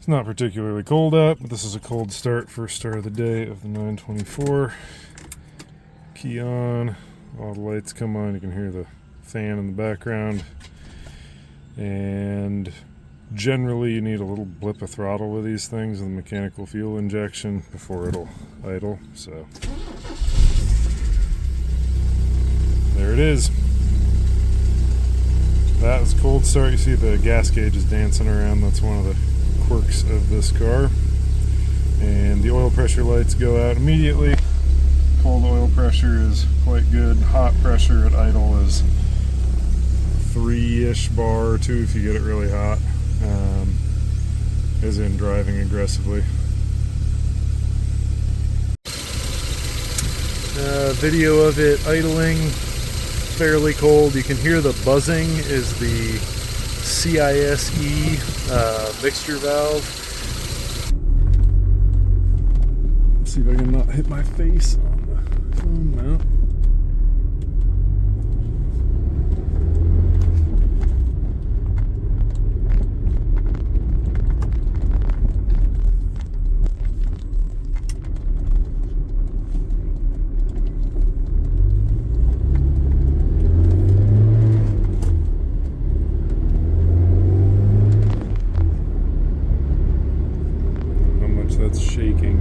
It's not particularly cold out, but this is a cold start, first start of the day of the 924. Key on, all the lights come on, you can hear the fan in the background. And generally you need a little blip of throttle with these things and mechanical fuel injection before it'll idle, so there it is. That was a cold start. You see the gas gauge is dancing around. That's one of the quirks of this car. And the oil pressure lights go out immediately. Cold oil pressure is quite good. Hot pressure at idle is 3-ish bar or 2 if you get it really hot, as in driving aggressively. Video of it idling, fairly cold. You can hear the buzzing is the CISE mixture valve. Let's see if I can not hit my face on the phone mount. That's shaking.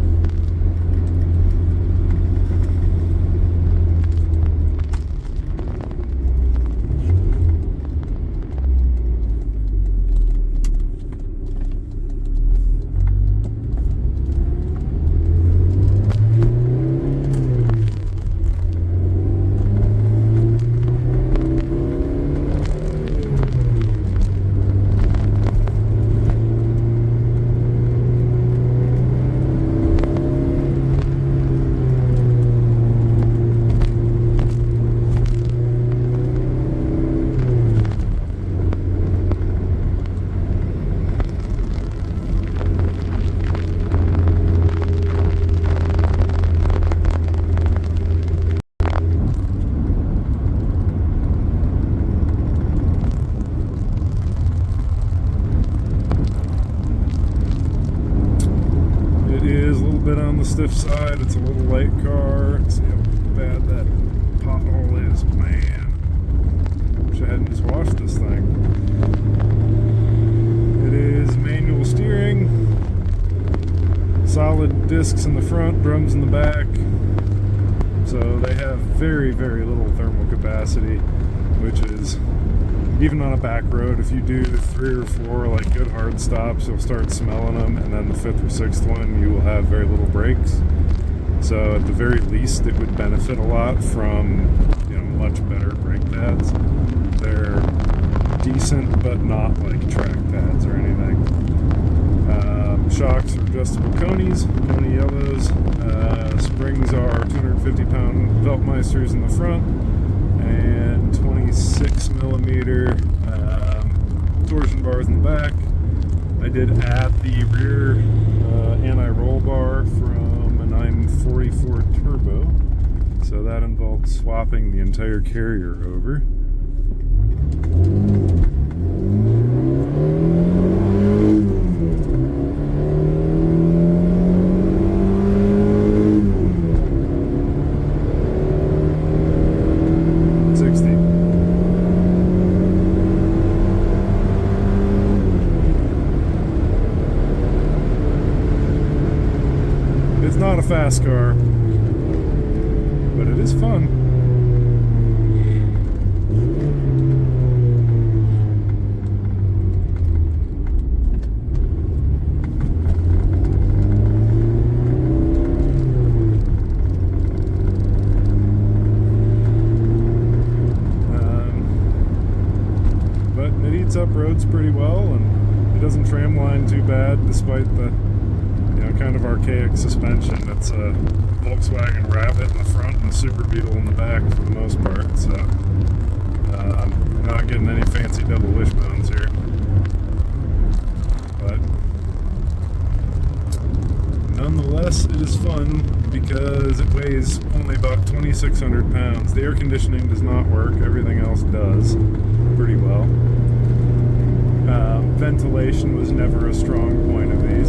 On the stiff side, it's a little light car. Let's see how bad that pothole is. Man, wish I hadn't just washed this thing. It is manual steering, solid discs in the front, drums in the back, so they have very, very little thermal capacity, which is, even on a back road, if you do 3 or 4 like good hard stops, you'll start smelling them, and then the 5th or 6th one you will have very little brakes. So at the very least it would benefit a lot from, you know, much better brake pads. They're decent but not like track pads or anything. Shocks are adjustable Conies, Coney yellows. Springs are 250-pound Veltmeisters in the front and 26mm torsion bars in the back. I did add the rear anti-roll bar from a 944 Turbo, so that involved swapping the entire carrier over. It's not a fast car, but it is fun. But it eats up roads pretty well, and it doesn't tramline too bad despite the kind of archaic suspension. It's a Volkswagen Rabbit in the front and a Super Beetle in the back for the most part, so not getting any fancy double wishbones here. But nonetheless, it is fun because it weighs only about 2,600 pounds. The air conditioning does not work, everything else does pretty well. Ventilation was never a strong point of these.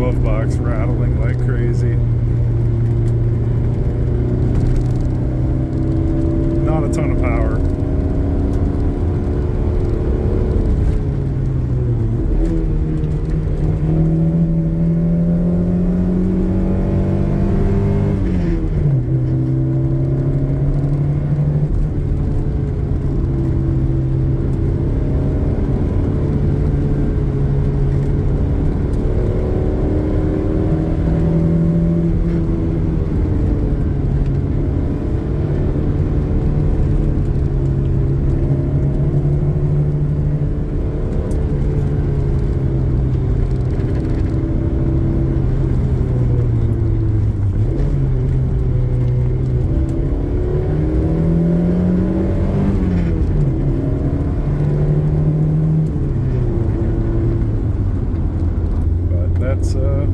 glove box rattling like crazy. Not a ton of power. That's a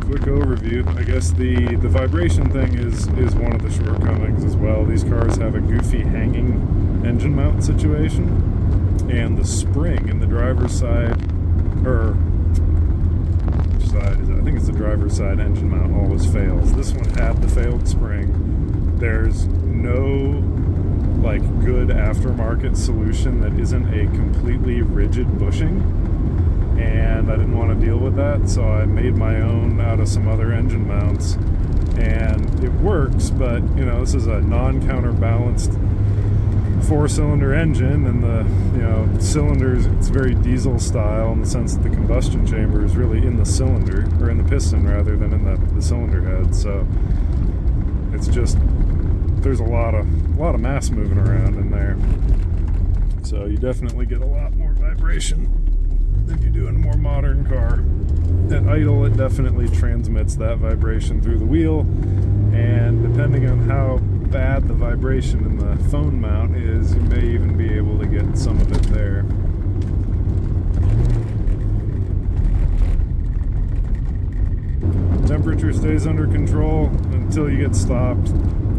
quick overview. I guess the vibration thing is one of the shortcomings as well. These cars have a goofy hanging engine mount situation, and the spring in the driver's side, or which side is it? I think it's the driver's side engine mount always fails. This one had the failed spring. There's no like good aftermarket solution that isn't a completely rigid bushing, and I didn't want to deal with that, so I made my own out of some other engine mounts, and it works. But you know, this is a non-counterbalanced 4-cylinder engine, and the cylinders, it's very diesel style in the sense that the combustion chamber is really in the cylinder, or in the piston rather than in the cylinder head. So it's just, there's a lot of mass moving around in there, so you definitely get a lot more vibration than you do in a more modern car. At idle, it definitely transmits that vibration through the wheel, and depending on how bad the vibration in the phone mount is, you may even be able to get some of it there. Temperature stays under control until you get stopped.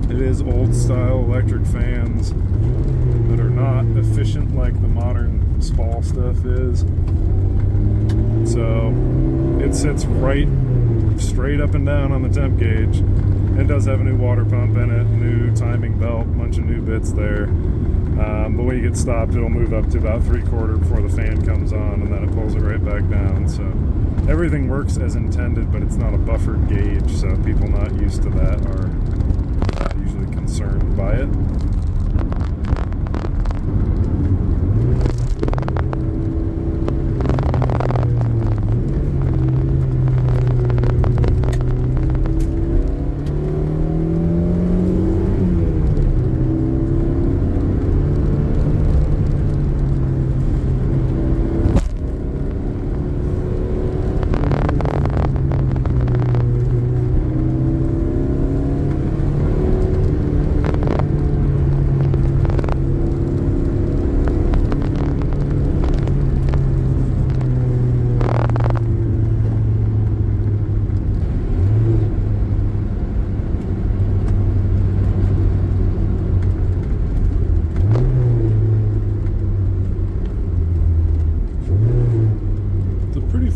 It is old style electric fans that are not efficient like the modern Spall stuff is. So it sits right straight up and down on the temp gauge. It does have a new water pump in it, new timing belt, bunch of new bits there. But when you get stopped, it'll move up to about 3/4 before the fan comes on, and then it pulls it right back down. So everything works as intended, but it's not a buffered gauge, so people not used to that are usually concerned by it.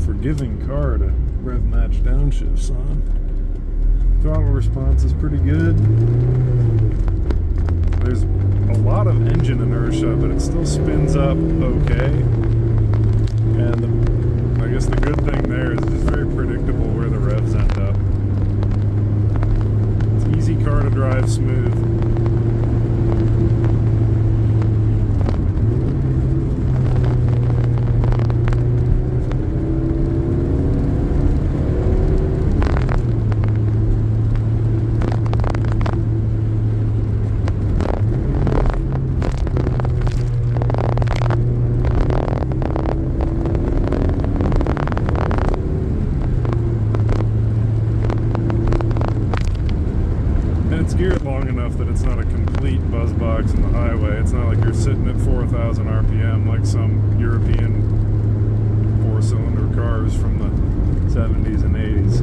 Forgiving car to rev match downshifts on. Throttle response is pretty good. There's a lot of engine inertia, but it still spins up okay. And I guess the good thing there is it's very predictable where the revs end up. It's an easy car to drive smooth. Geared long enough that it's not a complete buzz box in the highway. It's not like you're sitting at 4,000 RPM like some European 4-cylinder cars from the 70s and 80s.